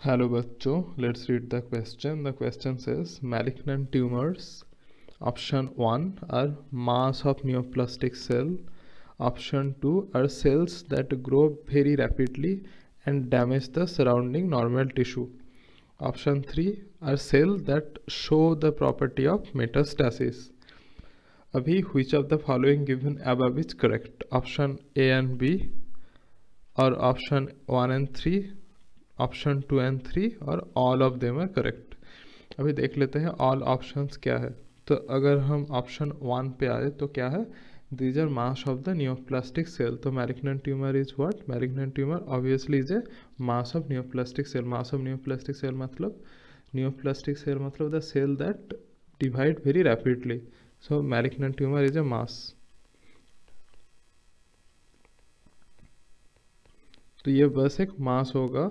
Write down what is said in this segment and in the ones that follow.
Hello बच्चों, let's read the question. The question says malignant tumors. Option 1 are mass of neoplastic cell. Option 2 are cells that grow very rapidly and damage the surrounding normal tissue. Option 3 are cells that show the property of metastasis. Abhi, which of the following given above is correct? Option A and B, or option 1 and 3, option 2 and 3, और all of them are correct. अभी देख लेते हैं all options क्या है. तो अगर हम ऑप्शन 1 पे आए तो क्या है, these are mass of the neoplastic cell. तो malignant tumour is what? Malignant tumour obviously is a mass of neoplastic cell. Mass of neoplastic cell मतलब the cell that divide very rapidly. So malignant tumour is a mass. तो ये बस एक mass होगा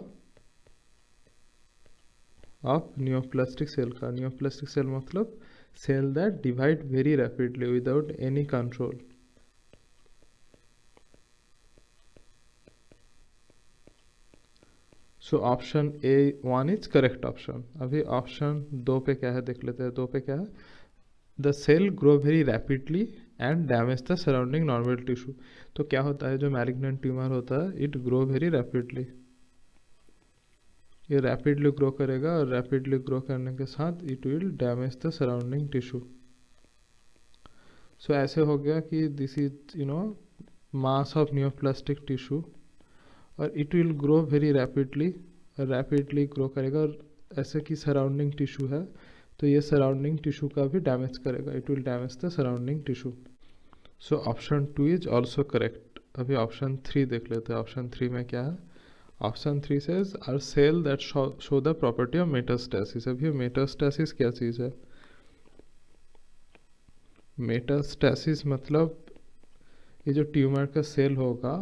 of neoplastic cell का. Neoplastic cell मतलब cell that divide very rapidly without any control. So option A 1 is correct option. अभी option 2 पे क्या है देख लेते हैं. 2 पे क्या है, the cell grow very rapidly and damage the surrounding normal tissue. तो क्या होता है, जो मैलिग्नेंट ट्यूमर होता है इट ग्रो वेरी रैपिडली. ये रैपिडली ग्रो करेगा और रैपिडली ग्रो करने के साथ it will damage the surrounding tissue. So ऐसे हो गया कि this is mass of neoplastic tissue और it will grow very rapidly grow करेगा. और ऐसे कि सराउंडिंग टिश्यू है तो ये सराउंडिंग टिश्यू का भी डैमेज करेगा. It will damage the surrounding tissue. So option 2 is also correct. अभी ऑप्शन 3 देख लेते हैं. ऑप्शन 3 में क्या है, option 3 says are cell that show the property of metastasis. अभी मेटास्टेसिस क्या चीज़ है? मेटास्टेसिस मतलब ये जो ट्यूमर का सेल होगा,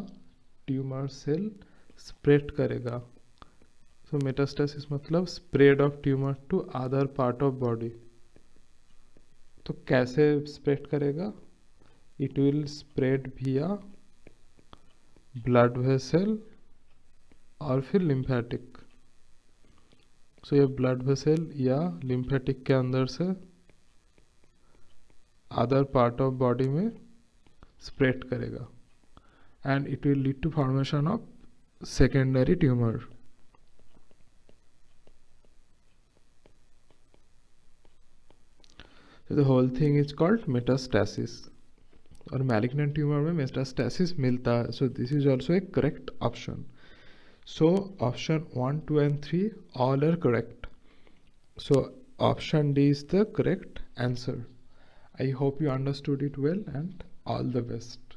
ट्यूमर सेल स्प्रेड करेगा. सो मेटास्टेसिस मतलब spread of tumour to other part of body. तो कैसे स्प्रेड करेगा? It will spread via blood vessel और फिर लिम्फेटिक. सो ये ब्लड वेसल या लिम्फेटिक के अंदर से अदर पार्ट ऑफ बॉडी में स्प्रेड करेगा and it will lead to formation of secondary tumour. So the whole thing is called metastasis. और मैलिग्नेंट ट्यूमर में मेटास्टेसिस मिलता है. So this is also a correct option. So option 1, 2 and 3 all are correct. So option D is the correct answer. I hope you understood it well and all the best.